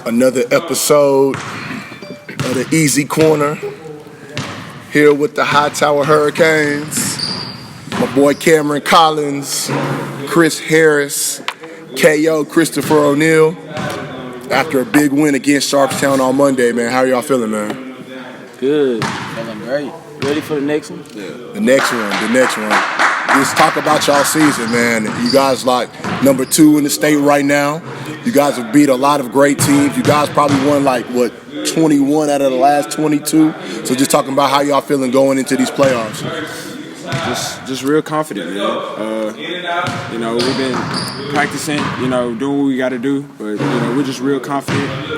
Another episode of the Easy Corner. Here with the Hightower Hurricanes. My boy Cameron Collins, Chris Harris, KO Christopher O'Neal. After a big win against Sharpstown on Monday, man. How y'all feeling, man? Good. Feeling great. Ready for the next one? Yeah. The next one. Just talk about y'all season, man. You guys like number 2 in the state right now. You guys have beat a lot of great teams. You guys probably won 21 out of the last 22. So just talking about how y'all feeling going into these playoffs. Just real confident, man. We've been practicing, doing what we got to do, but we're just real confident.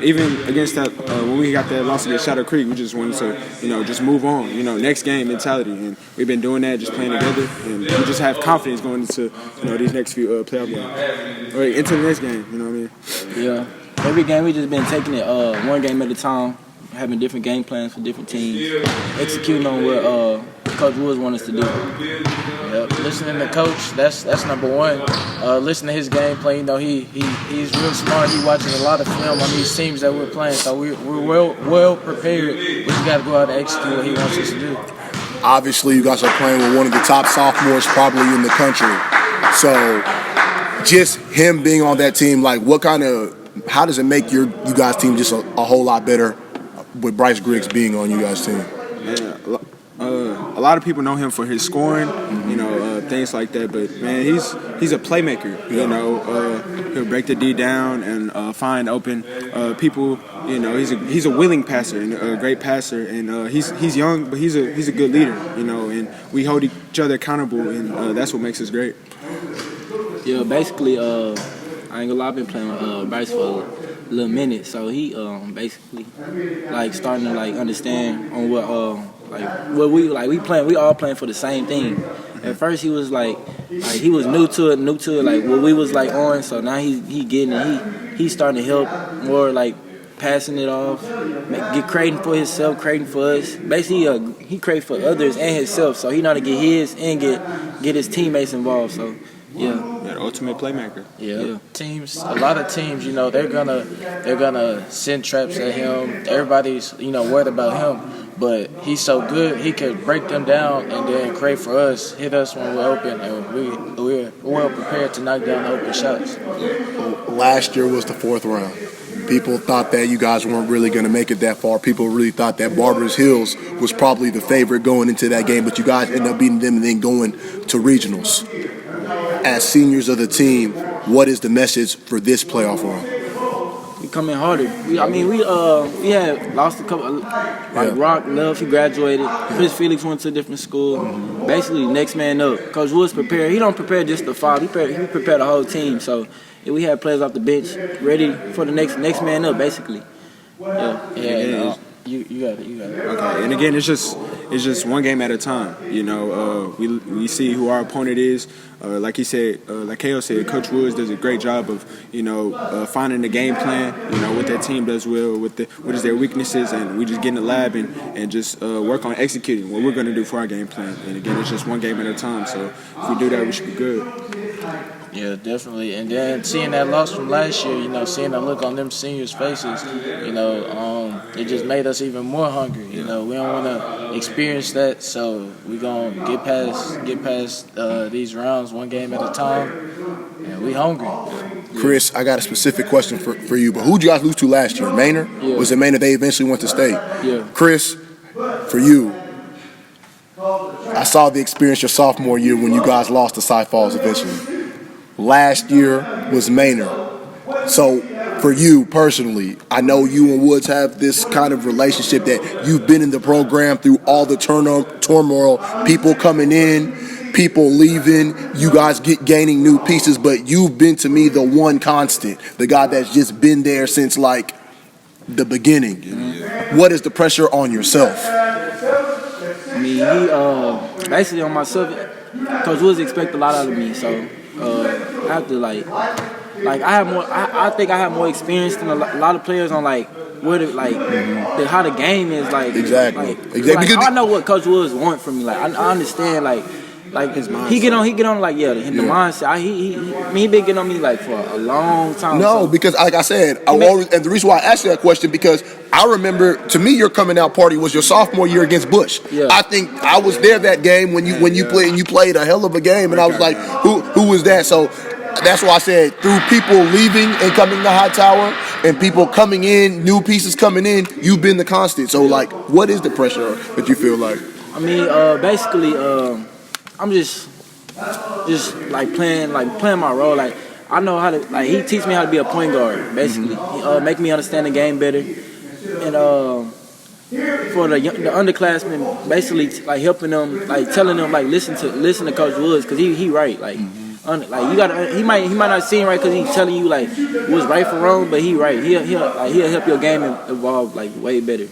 Even against that, when we got that loss against Shadow Creek, we just wanted to, just move on. Next game mentality, and we've been doing that, just playing together, and we just have confidence going into, these next few playoff games, or into the next game. You know what I mean? Yeah. Every game we just been taking it one game at a time, having different game plans for different teams, executing on what Coach Woods wants us to do. Yep. Listening to Coach, that's number one. Listen to his game plan. He's real smart. He watches a lot of film on these teams that we're playing, so we're well prepared. We just got to go out and execute what he wants us to do. Obviously, you guys are playing with one of the top sophomores probably in the country. So, just him being on that team, how does it make you guys' team just a whole lot better with Bryce Griggs being on you guys' team? Yeah, a lot of people know him for his scoring, things like that. But man, he's a playmaker. He'll break the D down and find open people. He's a willing passer and a great passer, and he's young, but he's a good leader. And we hold each other accountable, and that's what makes us great. Yeah, basically, I ain't gonna lie, I've been playing with Bryce for a little minute, so he basically starting to understand on what we all playing for the same thing. At first he was he was new to it, what we was on. So now he getting it. He's starting to help more, passing it off, creating for himself, creating for us. Basically, he creates for others and himself. So he know how to get his and get his teammates involved. So yeah, the ultimate playmaker. Yeah. A lot of teams, they're gonna send traps at him. Everybody's worried about him. But he's so good, he could break them down and then create for us, hit us when we're open, and we're well prepared to knock down the open shots. Last year was the 4th round. People thought that you guys weren't really going to make it that far. People really thought that Barbers Hills was probably the favorite going into that game, but you guys ended up beating them and then going to regionals. As seniors of the team, what is the message for this playoff run? We come in harder. We had lost a couple, Rock left, he graduated. Chris Felix went to a different school. Basically, next man up. Coach Woods prepared. He don't prepare just the 5. He prepared the whole team. So we had players off the bench ready for the next man up, basically. Yeah. You got it. Okay, and again, it's just one game at a time. We see who our opponent is. Like he said, like KO said, Coach Woods does a great job of finding the game plan. What that team does well, what is their weaknesses, and we just get in the lab and just work on executing what we're going to do for our game plan. And again, it's just one game at a time. So if we do that, we should be good. Yeah, definitely. And then seeing that loss from last year, seeing the look on them seniors' faces, it just made us even more hungry. We don't want to experience that, so we're going to get past these rounds one game at a time, and we hungry. Chris, I got a specific question for you, but who'd you guys lose to last year? Manor? Yeah. Was it Manor they eventually went to state? Yeah. Chris, for you, I saw the experience your sophomore year when you guys lost to Cy Falls eventually. Last year was Manor. So for you personally, I know you and Woods have this kind of relationship that you've been in the program through all the turmoil, people coming in, people leaving, you guys gaining new pieces, but you've been to me the one constant, the guy that's just been there since the beginning. Mm-hmm. What is the pressure on yourself? I mean, he basically on myself. Coach Woods expect a lot out of me, so I have to I have more. I think I have more experience than a lot of players on how the game is Exactly. I know what Coach Woods want from me. I understand like his mindset. he get on like the mindset. He been getting on me like for a long time. No, because like I said, and the reason why I asked you that question because I remember, to me, your coming out party was your sophomore year against Bush. Yeah. I think I was there that game when you played, and you played a hell of a game, and I was like, who was that? So that's why I said through people leaving and coming to Hightower and people coming in, new pieces coming in, you've been the constant. So like, what is the pressure that you feel like? I mean, basically, I'm just like playing my role. Like I know how to, like he teach me how to be a point guard. Basically, make me understand the game better, and for the underclassmen, basically like helping them, like telling them like listen to Coach Woods because he right. Like you gotta, he might not see it right because he's telling you like what's right for wrong, but he right. He'll help your game evolve like way better.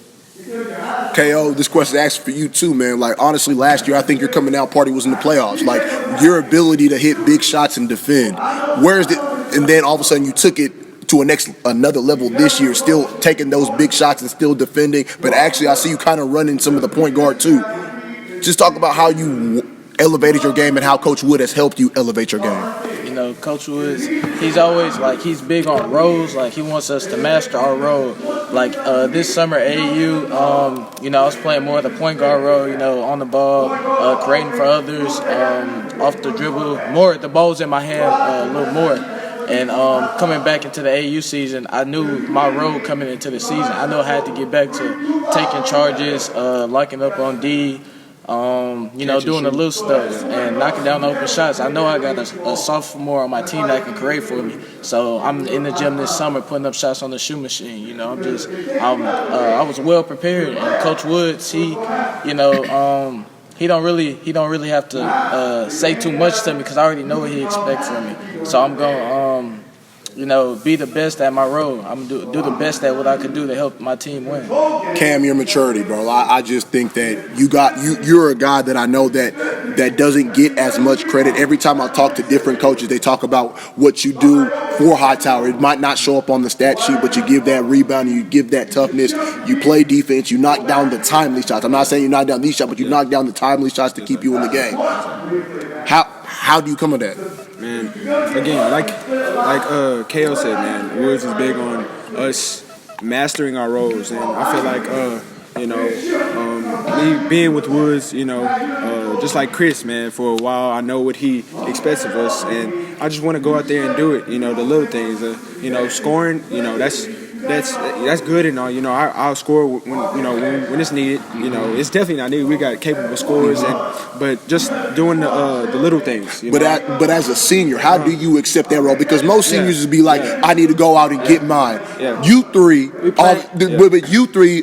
KO, this question is actually for you too, man. Like honestly, last year I think your coming out party was in the playoffs. Like your ability to hit big shots and defend. Where is it? And then all of a sudden you took it to another level this year, still taking those big shots and still defending. But actually, I see you kind of running some of the point guard too. Just talk about how you elevated your game and how Coach Wood has helped you elevate your game. You know, Coach Woods, he's always like, he's big on roles. Like, he wants us to master our role. Like, this summer at AU, you know, I was playing more of the point guard role, you know, on the ball, creating for others, off the dribble, more, the ball's in my hand a little more. And coming back into the AU season, I knew my role coming into the season. I knew I had to get back to taking charges, locking up on D, you know, doing the little stuff and knocking down the open shots. I know I got a sophomore on my team that can create for me. So I'm in the gym this summer putting up shots on the shoe machine. You know, I was well prepared. And Coach Woods, he, you know, he don't really have to say too much to me because I already know what he expects from me. So I'm going you know, be the best at my role. I'm gonna do the best at what I can do to help my team win. Cam, your maturity, bro. I just think that you're a guy that I know that doesn't get as much credit. Every time I talk to different coaches, they talk about what you do for Hightower. It might not show up on the stat sheet, but you give that rebound, you give that toughness, you play defense, you knock down the timely shots. I'm not saying you knock down these shots, but you knock down the timely shots to keep you in the game. How do you come with that? Man, again, like KO said, man, Woods is big on us mastering our roles, and I feel like you know, me being with Woods, you know, just like Chris, man, for a while, I know what he expects of us, and I just want to go out there and do it. You know, the little things, you know, scoring, you know, that's good and all. You know, I'll score when it's needed. You know, it's definitely not needed. We got capable scorers, but just doing the little things. You know? But as a senior, how do you accept that role? Because most seniors would be like, I need to go out and get mine. Yeah. You three,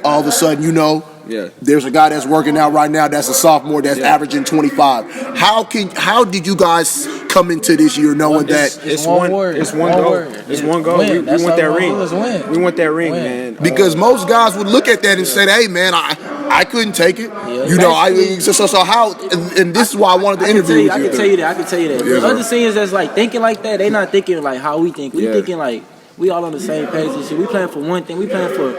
all of a sudden, you know. Yeah. There's a guy that's working out right now that's a sophomore that's averaging 25. How did you guys come into this year knowing that it's one word. It's one goal. It's one goal. We want that ring. We want that ring, man. Because most guys would look at that and say, "Hey, man, I couldn't take it." Yeah, you know, so how? And this is why I wanted to interview you. I can tell you that. Yeah, the other seniors that's like thinking like that, they not thinking like how we think. We thinking like we all on the same page and shit. We playing for one thing. We playing for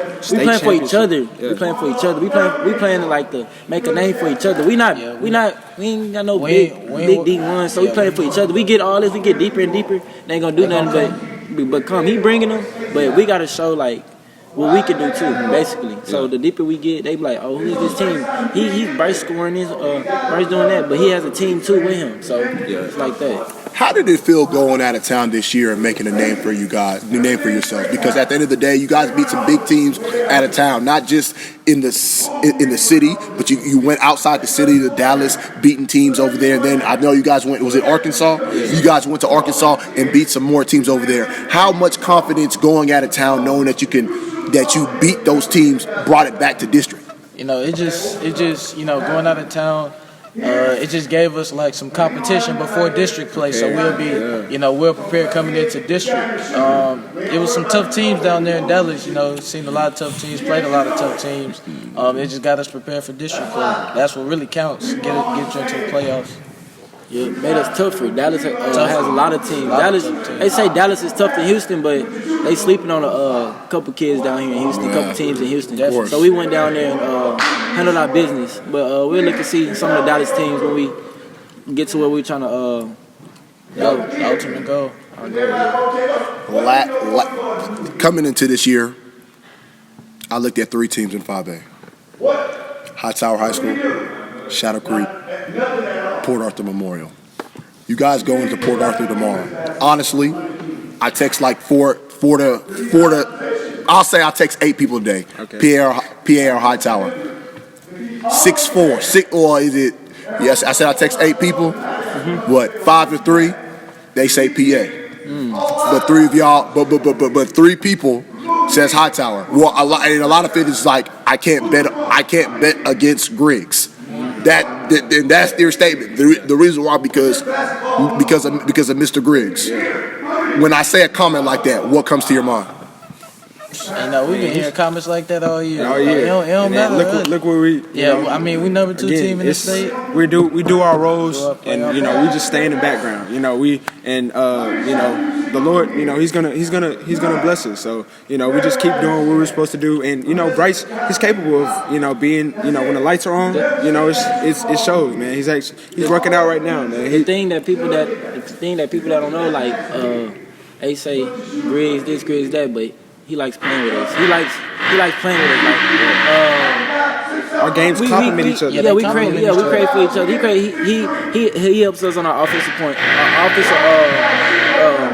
each other. Yeah. We playing for each other. We playing like to make a name for each other. We ain't got no big D1. So we playing for each other. We get all this. We get deeper and deeper. They ain't gonna do nothing but come. He bringing them, but we gotta show like what we can do too, basically. So the deeper we get, they be like, oh, who's this team? He's Bryce scoring this, Bryce doing that, but he has a team too with him. So it's like that. How did it feel going out of town this year and making a name for you guys, a name for yourselves? Because at the end of the day, you guys beat some big teams out of town, not just in the city, but you went outside the city to Dallas, beating teams over there. And then I know you guys went, was it Arkansas? Yeah. You guys went to Arkansas and beat some more teams over there. How much confidence going out of town, knowing that you beat those teams, brought it back to district? You know, it just you know, going out of town, it just gave us like some competition before district play, so we'll be, you know, well prepared coming into district. It was some tough teams down there in Dallas, you know, seen a lot of tough teams, played a lot of tough teams. It just got us prepared for district play. That's what really counts, get you into the playoffs. Yeah, made us tougher. Dallas has a lot of teams. They say Dallas is tough to Houston, but they sleeping on a couple kids down here in Houston, a couple teams in Houston. So we went down there and handled our business. But we'll look and see some of the Dallas teams when we get to where we're trying to go. The ultimate goal. Coming into this year, I looked at 3 teams in 5A. Hightower High School, Shadow Creek, Port Arthur Memorial. You guys go into Port Arthur tomorrow. Honestly, I text like four to I'll say I text 8 people a day. Okay. PA or Hightower. 6-4. Or is it? Yes, I said I text 8 people. What? 5 to 3, they say PA. But 3 of y'all, but 3 people says Hightower. Well, a lot of it is like I can't bet against Griggs. That's their statement. The reason why because of Mr. Griggs. When I say a comment like that, what comes to your mind? We've been hearing comments like that all year. All year. It don't matter. Look where we. I mean, we number 2 team in the state. We do our roles, and we just stay in the background. The Lord, He's gonna bless us. So we just keep doing what we're supposed to do, and Bryce, he's capable of being when the lights are on, it shows, man. He's working out right now, man. The thing that people that don't know, like they say Griggs this, Griggs that, but he likes playing with us. He likes playing with us. Our games complement each other. Yeah, we create for each other. He helps us on our offensive point, our offensive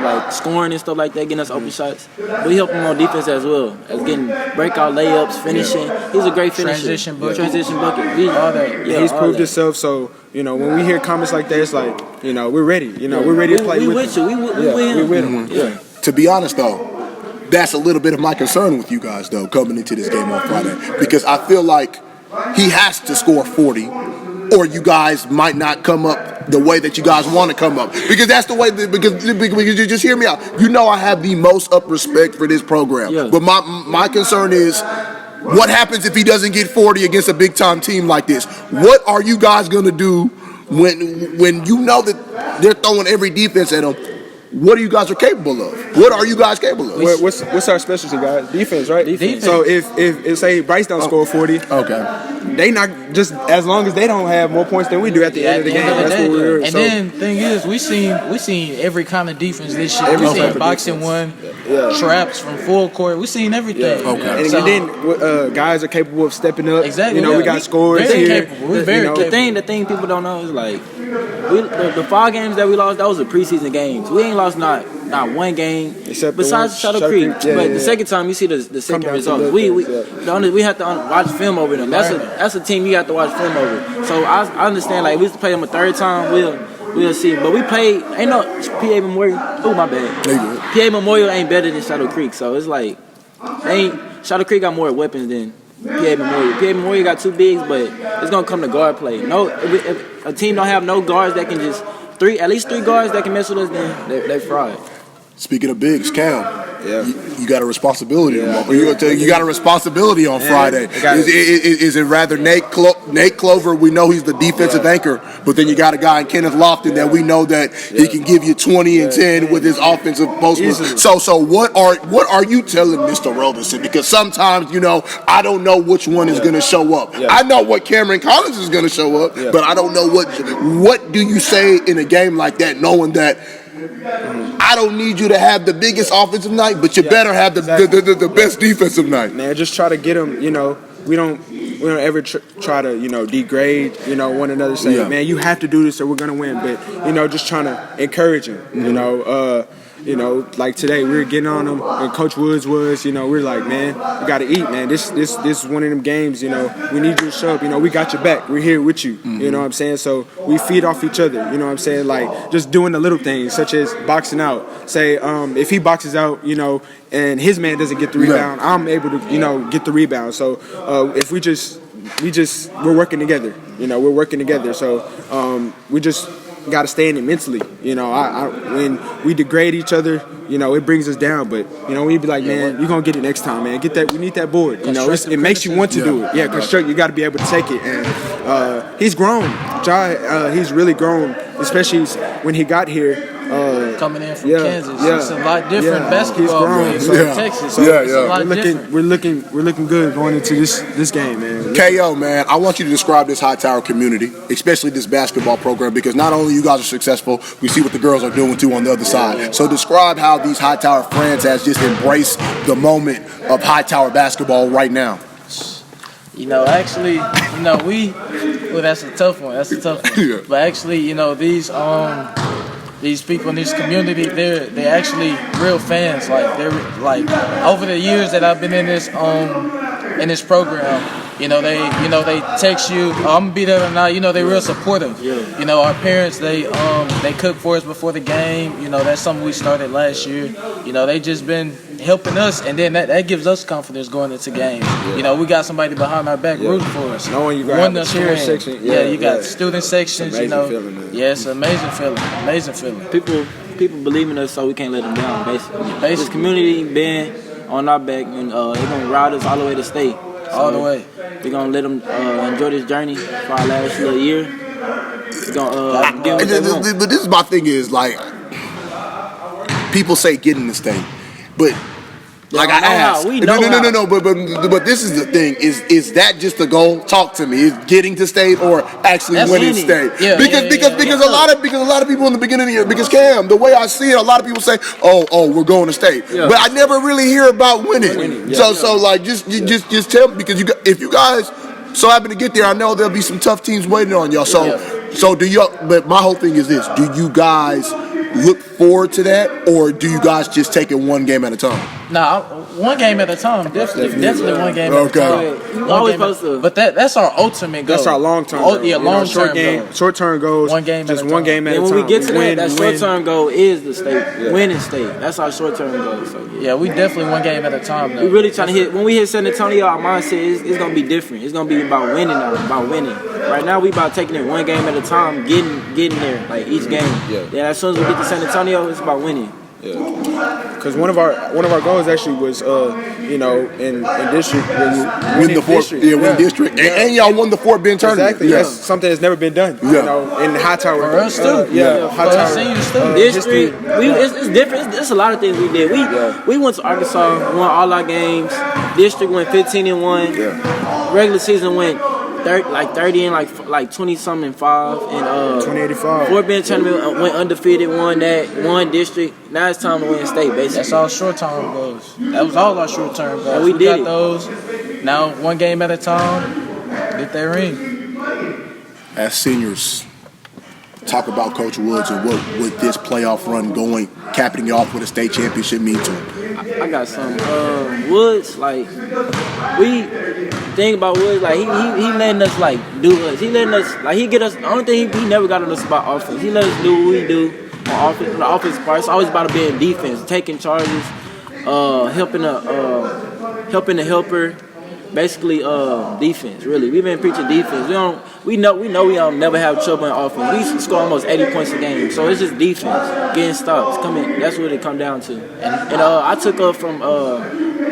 like scoring and stuff like that, getting us open shots. But we help him on defense as well, as getting breakout layups, finishing. He's a great finisher. Transition bucket. All that. Yeah, he's proved himself. So when we hear comments like that, it's like we're ready. We're ready to play with him. We with him. Yeah. To be honest, though, that's a little bit of my concern with you guys, though, coming into this game on Friday, because I feel like he has to score 40, or you guys might not come up the way that you guys want to come up, because that's the way. Because you just hear me out. I have the most up respect for this program, but my concern is, what happens if he doesn't get 40 against a big time team like this? What are you guys gonna do when you know that they're throwing every defense at him? What are you guys capable of? What are you guys capable of? What's our specialty, guys? Defense, right? Defense. So if say Bryce don't score 40, they not just as long as they don't have more points than we do at the end of the game. That's what we're. And then thing is, we seen every kind of defense this year. We seen boxing one, traps from full court. We seen everything. And then guys are capable of stepping up. Exactly. We got scores very here. capable. We're very capable. The thing people don't know is like the 5 games that we lost, that was the preseason games. We ain't lost not one game besides Shadow Creek. But the second time you see the second result, we have to watch film over them. That's a team you have to watch film over. So I understand, like, we play them a third time, we'll see. But we played, ain't no PA Memorial. Oh, my bad. PA Memorial ain't better than Shadow Creek. So it's like, Shadow Creek got more weapons than PA Memorial. PA Memorial got 2 bigs, but it's gonna come to guard play. If a team don't have no guards that can just at least 3 guards that can mess with us, then they fried. Speaking of bigs, Cam, you got a responsibility. You got a responsibility on Friday. Is it rather Nate Clover? We know he's the defensive anchor, but then you got a guy in Kenneth Lofton that we know that he can give you 20 and 10 with his offensive post. So what are you telling Mr. Robinson? Because sometimes I don't know which one is going to show up. I know what Cameron Collins is going to show up, but I don't know what do you say in a game like that, knowing that. I don't need you to have the biggest offensive night, but you better have the best defensive night. Man, just try to get them. We don't ever try to degrade one another. Say, man, you have to do this or we're gonna win. But just trying to encourage them. Like today we were getting on them, and Coach Woods was. We're like, man, you got to eat, man. This is one of them games. We need you to show up. We got your back. We're here with you. You know what I'm saying? So we feed off each other. You know what I'm saying? Like just doing the little things, such as boxing out. Say, if he boxes out, and his man doesn't get the rebound, I'm able to, get the rebound. So if we're working together. We're working together. So we just got to stay in it mentally. When we degrade each other, it brings us down. But we be like, man, you're gonna get it next time, man. Get that. We need that board. It makes you want to do it. Yeah, construct. You got to be able to take it. And he's grown. He's really grown, especially when he got here. coming in from Kansas. It's a lot different basketball from Texas. So it's a lot different. We're looking good going into this game, man. KO, man, I want you to describe this Hightower community, especially this basketball program, because not only you guys are successful, we see what the girls are doing too on the other side. So describe how these Hightower friends has just embraced the moment of Hightower basketball right now. Actually, that's a tough one. Yeah. But actually, these people in this community, they're actually real fans. Like they're like over the years that I've been in this program, they text you, oh, I'm gonna be there tonight. They're real supportive. Yeah. Our parents, they cook for us before the game. That's something we started last year. They just been helping us, and then that gives us confidence going into games. Yeah. We got somebody behind our back rooting for us. Knowing you got a cheer section. You got student sections. It's an amazing feeling, man. Yeah, it's an amazing feeling. People believe in us, so we can't let them down. Basically. This community been on our back, and they're gonna ride us all the way to state. All the way. We're gonna let them enjoy this journey for our last little year. We're gonna get what they want. But this is my thing is like people say get in the state, but like I asked, no. But this is the thing: is that just the goal? Talk to me. Is getting to state or actually winning state? Yeah, because a lot of people in the beginning of the year, because Cam, the way I see it, a lot of people say, oh, we're going to state, but I never really hear about winning. So like just tell me, because if you guys so happen to get there, I know there'll be some tough teams waiting on y'all. So do y'all? But my whole thing is this: do you guys look forward to that, or do you guys just take it one game at a time? Nah, one game at a time. Definitely one game at a time. Always supposed to. But that's our ultimate goal. That's our long-term goal. Yeah, long-term goal. Short-term goals. One game just at a one time. game at a And time. when we get to that short-term goal is the state. Winning state. That's our short-term goal. So yeah, we definitely one game at a time, though. We really trying to hit. When we hit San Antonio, our mindset is gonna be different. It's gonna be about winning now. About winning. Right now, we about taking it one game at a time, getting there, like each game. Then as soon as we get to San Antonio, it's about winning. Because one of our goals actually was in district was win the fourth district. And y'all won the Fort Bend tournament. Exactly. That's something that's never been done. In Hightower. For us too. Hightower. Seniors too. District. It's different. It's a lot of things we did. We went to Arkansas, won all our games. District went 15-1. Regular season went 30 and like 20 something and 5 and 2085. Fort Bend tournament went undefeated, won district. Now it's time to win state, basically. That's all short-term goals. That was all our short-term goals. And we did got those. Now one game at a time, get that ring. As seniors, talk about Coach Woods and what would this playoff run going, capping it off with a state championship mean to him? I got some Woods, like we think about Woods, like he letting us like do us. He letting us like he get us. The only thing he never got on us about offense. He let us do what we do on offense. The offense part, it's always about being defense, taking charges, helping the helper. Basically, defense. Really, we've been preaching defense. We know we don't never have trouble in offense. We score almost 80 points a game, so it's just defense, getting stops. That's what it come down to. And I took up from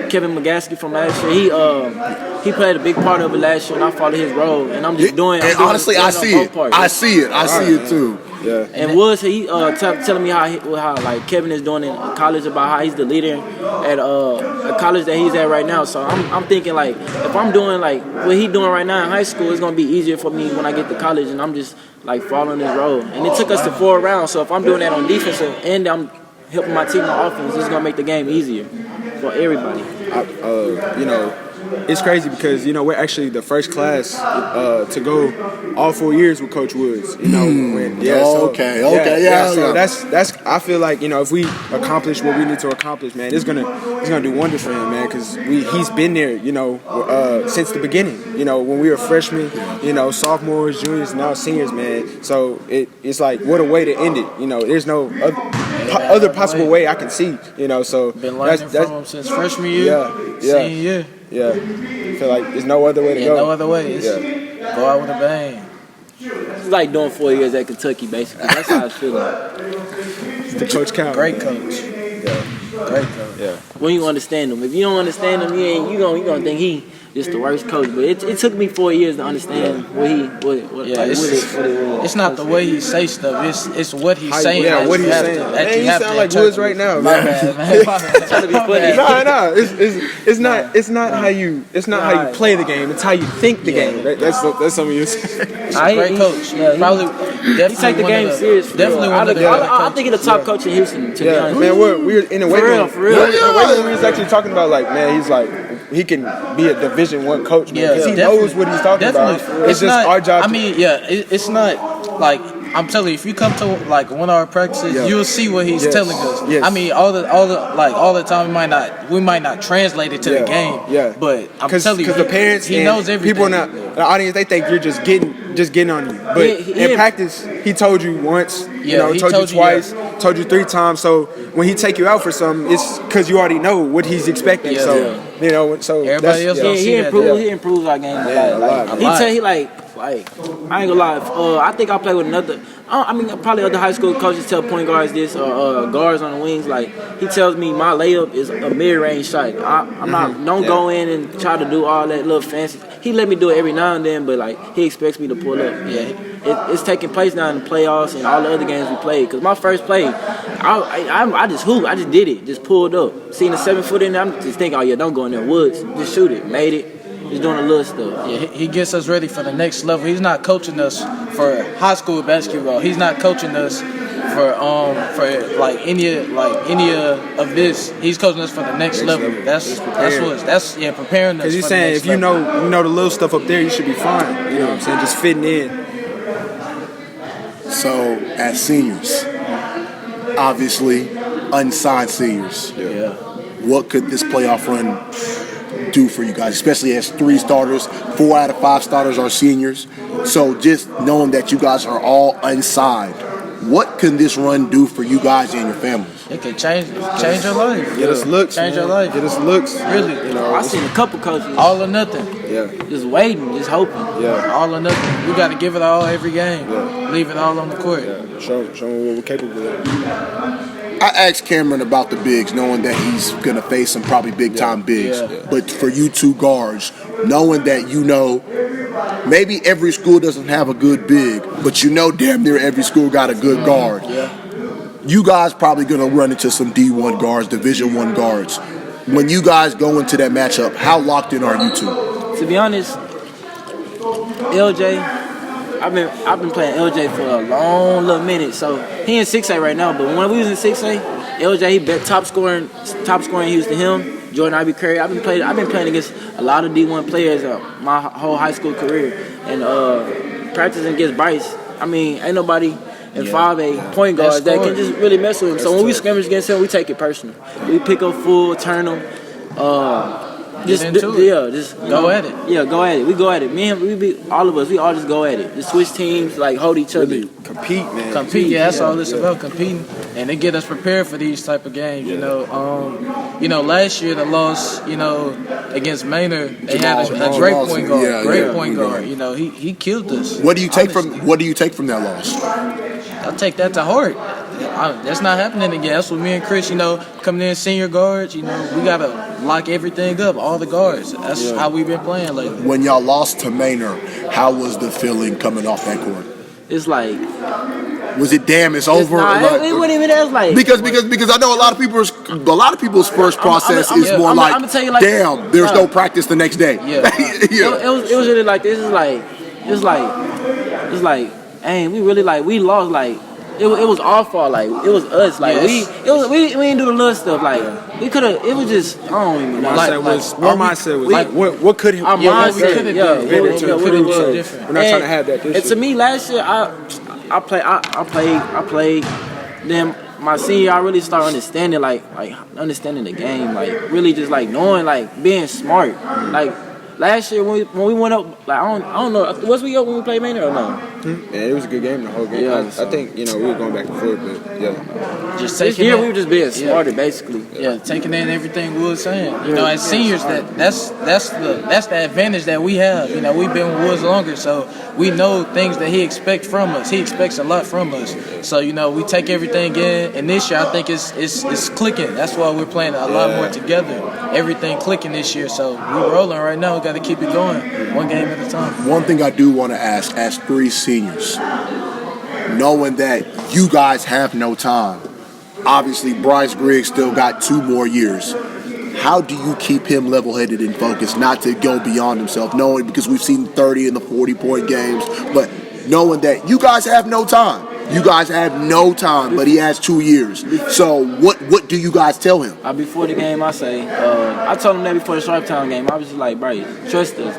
Kevin McGaskey from last year. He played a big part of it last year, and I followed his role. And I'm just doing. And honestly, I see it. I see it too. Yeah. And Woods, he telling me how like Kevin is doing in college, about how he's the leader at a college that he's at right now. So I'm thinking like if I'm doing like what he's doing right now in high school, it's gonna be easier for me when I get to college, and I'm just like following his role. And it took us to 4 rounds. So if I'm doing that on defense and I'm helping my team on offense, it's gonna make the game easier for everybody. It's crazy because we're actually the first class to go all 4 years with Coach Woods. So that's I feel like if we accomplish what we need to accomplish, man, it's gonna do wonders for him, man, because he's been there since the beginning. When we were freshmen, sophomores, juniors, now seniors, man. So it's like what a way to end it. There's no other possible way I can see. So been learning from him since freshman year, senior year. Yeah, I feel like there's no other way to go. No other way. Go out with a bang. It's like doing 4 years at Kentucky, basically. That's how I feel like. It's the coach count. Great coach. Yeah. Great coach. Yeah. When you understand him. If you don't understand him, you gonna think he just the worst coach. But it took me 4 years to understand what it was. It's not the way he say stuff. It's what he's saying. Yeah, what he's saying. Man, you sound like Woods right now, man. Trying to be funny. No. It's not how you play the game. It's how you think the game. That's some of you. Great coach. Definitely he take the game serious. Definitely one of the I think he's the top coach in Houston. To be honest, man, we're in a way. For real. We was actually talking about like, man, he's like he can be a Division I coach, man, because he knows what he's talking about. It's just not, our job. I mean, it's not like. I'm telling you, if you come to like one of our practices, you'll see what he's telling us. Yes. I mean, all the time we might not translate it to the game. Yeah. But I'm telling you, because the parents, he knows everything. People in the audience, they think you're just getting on you. But in practice, he told you once, he told you twice, told you 3 times. So when he take you out for something, it's because you already know what he's expecting. So everybody else he improves our game a lot. I ain't gonna lie. I think I play with another. I mean, probably other high school coaches tell point guards this or guards on the wings. Like he tells me my layup is a mid-range shot. I'm not. Don't go in and try to do all that little fancy. He let me do it every now and then, but like he expects me to pull up. It's taking place now in the playoffs and all the other games we played. Cause my first play, I just hooped. I just did it. Just pulled up. Seen the 7 foot in there. I'm just thinking, don't go in there. Woods. Just shoot it. Made it. Just doing a little stuff. Yeah, he gets us ready for the next level. He's not coaching us for high school basketball. He's not coaching us for any of this. He's coaching us for the next level. That's preparing us. Because he's saying if you know the little stuff up there, you should be fine. You know what I'm saying? Just fitting in. So as seniors, obviously unsigned seniors. Yeah. What could this playoff run do for you guys, especially as 3 starters, 4 out of 5 starters are seniors. So just knowing that you guys are all unsigned, what can this run do for you guys and your families? It can change your life. Get us looks. Change your life. Get us looks. Really. I seen a couple coaches. All or nothing. Yeah. Just waiting, just hoping. Yeah. All or nothing. We got to give it all every game. Yeah. Leave it all on the court. Yeah. Show them what we're capable of. I asked Cameron about the bigs, knowing that he's going to face some probably big-time bigs. Yeah. But for you 2 guards, knowing that maybe every school doesn't have a good big, but damn near every school got a good guard. Yeah. You guys probably going to run into some D1 guards, Division I guards. When you guys go into that matchup, how locked in are you 2? To be honest, LJ, I've been playing LJ for a long little minute. So he in 6A right now, but when we was in 6A, LJ he bet top scoring Houston. Him, Jordan Ivy Curry. I've been playing against a lot of D1 players my whole high school career, and practicing against Bryce. I mean, ain't nobody in 5A point guards that can just really mess with him. So when we scrimmage against him, we take it personal. We pick up full, turn him. Just go at it. Yeah, go at it. We go at it. All of us, we all just go at it. Just switch teams, like hold each other. Really compete, man. Compete. Yeah, that's all it's about, competing, and they get us prepared for these type of games. Last year the loss, against Maynard, they had a great point guard. Point guard. He killed us. What do you take from that loss? I'll take that to heart. That's not happening again. That's what me and Chris, coming in senior guards, we got to lock everything up, all the guards. That's how we've been playing lately. When y'all lost to Maynard, how was the feeling coming off that court? It's like... Was it damn? It's over. It wasn't even as like because I know a lot of people's first process is more like, I'm tell you like damn, there's no practice the next day. Yeah, It was really like this. It's like, hey, we really we lost like. It was our fault, like it was us, like we didn't do the little stuff, like we could have. It was just I don't even know. Our mindset was like what could have mindset? We're not trying to have that. And to me, last year I played. Then my senior year, I really started understanding understanding the game, like really just knowing, being smart, Last year when we went up, I don't know, was we up when we played Maynard or no? Yeah, it was a good game the whole game. Yeah, I think we were going back and forth, but yeah. Just this year we were just being smarter, basically. Yeah, taking in everything we were saying. As seniors, that's the advantage that we have. We've been with Woods longer, so we know things that he expects from us. He expects a lot from us. So, we take everything in, and this year I think it's clicking. That's why we're playing a lot more together. Everything clicking this year, so we're rolling right now. We got to keep it going, one game at a time. One thing I do want to ask, as 3 seniors, knowing that you guys have no time, obviously Bryce Griggs still got 2 more years. How do you keep him level-headed and focused, not to go beyond himself, knowing, because we've seen 30 and the 40-point games, but knowing that you guys have no time. You guys have no time, but he has 2 years. So what do you guys tell him? Before the game, I say, I told him that before the Sharptown game. I was just like, Bryce, trust us.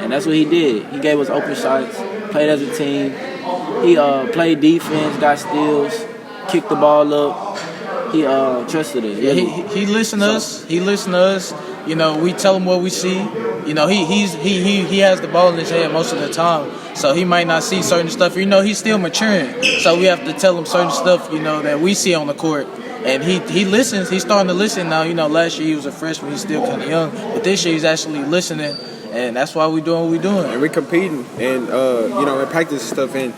And that's what he did. He gave us open shots, played as a team. He played defense, got steals, kicked the ball up. He trusted us. Yeah, he listened to us. He listened to us. We tell him what we see. He has the ball in his head most of the time, so he might not see certain stuff. He's still maturing, so we have to tell him certain stuff. That we see on the court, and he listens. He's starting to listen now. Last year he was a freshman. He's still kind of young, but this year he's actually listening. And that's why we're doing what we're doing. And we're competing and, in practice and stuff. And,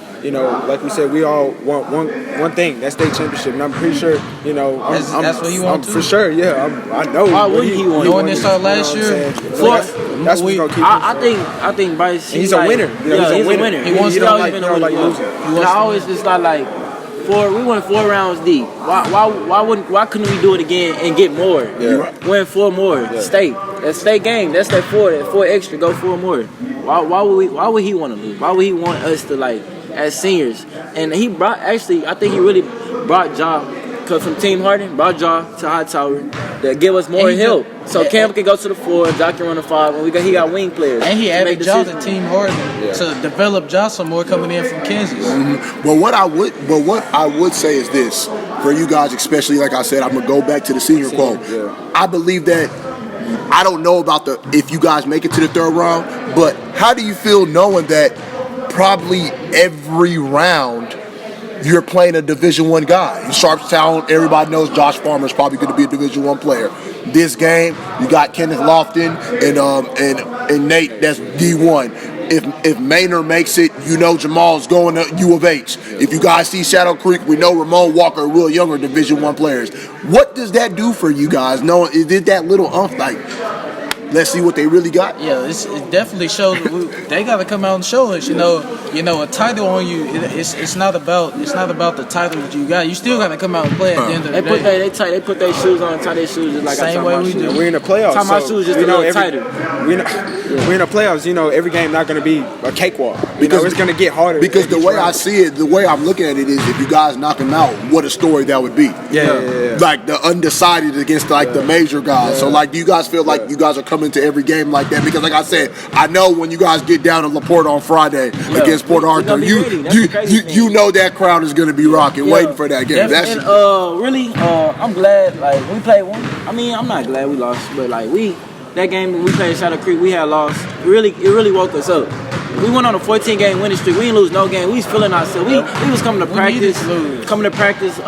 like we said, we all want one thing, that's state championship. And I'm pretty sure, that's what he wants. For sure, yeah. I know. Why wouldn't he want? Knowing this last year? That's what's going to keep I think Bryce, he's a winner. He's a winner. He wants to always been a winner. And I always just like, we went 4 rounds deep. Why couldn't we do it again and get more? Yeah. Win 4 more. Yeah. That's state game. That's that 4 extra. Go 4 more. Why would he want to lose? Why would he want us to, as seniors? And he brought, I think he really brought Ja, because from Team Harden, brought Ja to Hightower to give us more help. So Cam can go to the 4, Ja can run the 5, and he got wing players. And he added Ja to Team Harden to develop Ja some more coming in from Kansas. Mm-hmm. But what I would say is this, for you guys, especially, like I said, I'm gonna go back to the senior quote. Yeah. I believe that, I don't know about if you guys make it to the 3rd round, but how do you feel knowing that probably every round you're playing a Division I guy? In Sharpstown, everybody knows Josh Farmer is probably going to be a Division I player. This game, you got Kenneth Lofton and Nate, that's D1. If Maynard makes it, Jamal's going to U of H. If you guys see Shadow Creek, we know Ramon Walker and Will Young are Division I players. What does that do for you guys? Knowing, is it that little let's see what they really got? Yeah, it definitely shows. They got to come out and show us. A title on you. It's not about the title that you got. You still got to come out and play at the end of the day. They put their shoes on, tie their shoes just like same way we do. We're in the playoffs. Tie my shoes just a little tighter. We're in the playoffs. Every game not going to be a cakewalk. Because it's going to get harder. Because the way I see it, the way I'm looking at it is, if you guys knock them out, what a story that would be. Yeah. Like the undecided against the major guys. So do you guys feel like you guys are coming to every game like that? Because like I said, I know when you guys get down to LaPorte on Friday against Port Arthur, you know that crowd is going to be rocking, waiting for that game. I'm glad we played one. I'm not glad we lost, but that game when we played Shadow Creek, we had lost. It really woke us up. We went on a 14-game winning streak. We didn't lose no game. We was feeling ourselves. We was coming to practice,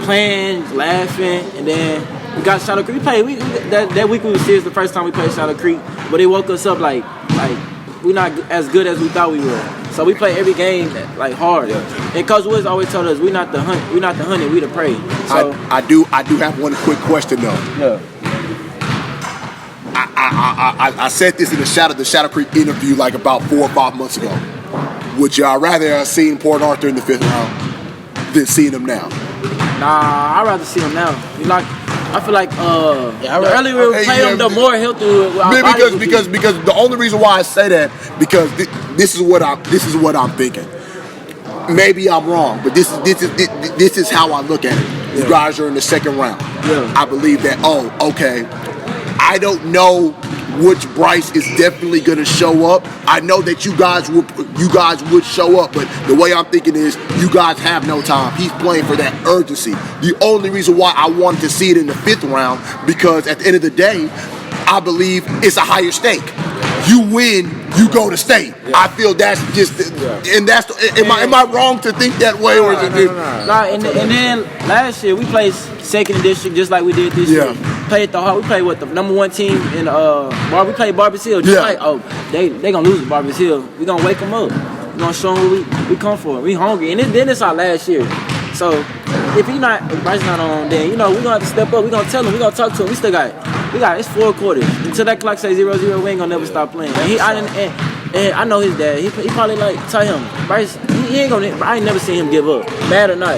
playing, laughing, and then we got Shadow Creek. We played. That week we was serious the first time we played Shadow Creek, but it woke us up like we're not as good as we thought we were. So we play every game hard. Yeah. And Coach Woods always told us we're not the hunted, we the prey. So I do have one quick question though. Yeah. I said this in the Shadow Creek interview about 4 or 5 months ago. Would y'all rather have seen Port Arthur in the 5th round than seeing them now? Nah, I'd rather see them now. I feel like the earlier we play them, the more healthy because the only reason why I say that, because this is what I'm thinking. Maybe I'm wrong, but this is how I look at it. You guys are in the 2nd round. Yeah. I believe that. Okay. I don't know which Bryce is definitely going to show up. I know that you guys would show up, but the way I'm thinking is you guys have no time. He's playing for that urgency. The only reason why I wanted to see it in the 5th round, because at the end of the day, I believe it's a higher stake. You win, you go to state. Yeah. I feel that's just, and that's. Am I wrong to think that way, or is it? Nah, and then last year we played 2nd in district just like we did this year. Played the hard. We played with the number 1 team in we played Barbers Hill. Just they gonna lose to Barbers Hill. We gonna wake them up. We're gonna show them what we come for. We hungry, and then it's our last year. So if Bryce not on, then we're gonna have to step up. We're gonna tell him. We're gonna talk to him. It's 4 quarters until that clock says 0-0. We ain't gonna never stop playing. And I know his dad. He probably tell him, Bryce. He ain't gonna. I ain't never seen him give up, mad or not.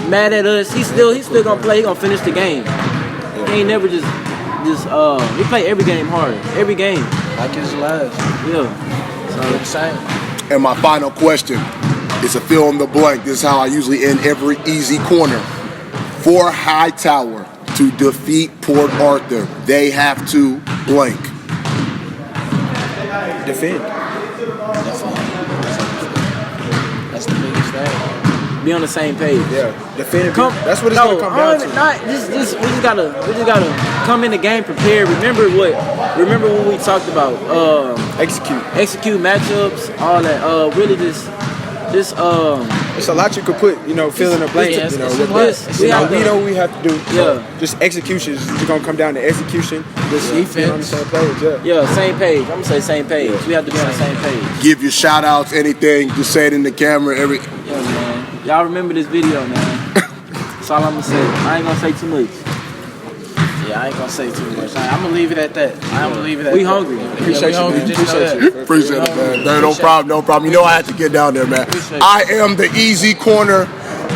Mad at us. He still gonna play. He gonna finish the game. He ain't never just he play every game hard. Every game. Like his last. Yeah. So Insane. And my final question is a fill in the blank. This is how I usually end every easy corner. For Hightower to defeat Port Arthur, they have to blank. Defend. That's the biggest thing. be on the same page. Yeah, defend. That's what it's gonna come down to. We just gotta come in the game prepared. Remember what we talked about. Execute matchups, all that. Really just. It's a lot you could put, fill in the blank. We know what we have to do. So just execution is gonna come down to execution. Just defense. On the same page, same page. I'm gonna say same page. We have to be on the same page. Give your shout outs, anything. Just say it in the camera. Man. Y'all remember this video, man. That's all I'm gonna say. I ain't gonna say too much. Yeah, I ain't gonna say too much. I'm gonna leave it at that. We hungry. Appreciate you, man. Appreciate it, man. No problem. You know I had to get down there, man. I am the Easy Corner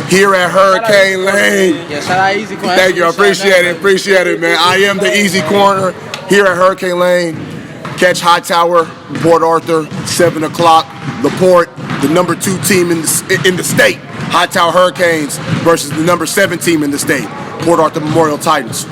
here at Hurricane Lane. Yeah, shout out Easy Corner. Thank you. I appreciate it, man. I am the Easy Corner here at Hurricane Lane. Catch Hightower, Port Arthur, 7 o'clock. LaPorte, the number 2 team in the state. Hightower Hurricanes versus the number 7 team in the state. Port Arthur Memorial Titans.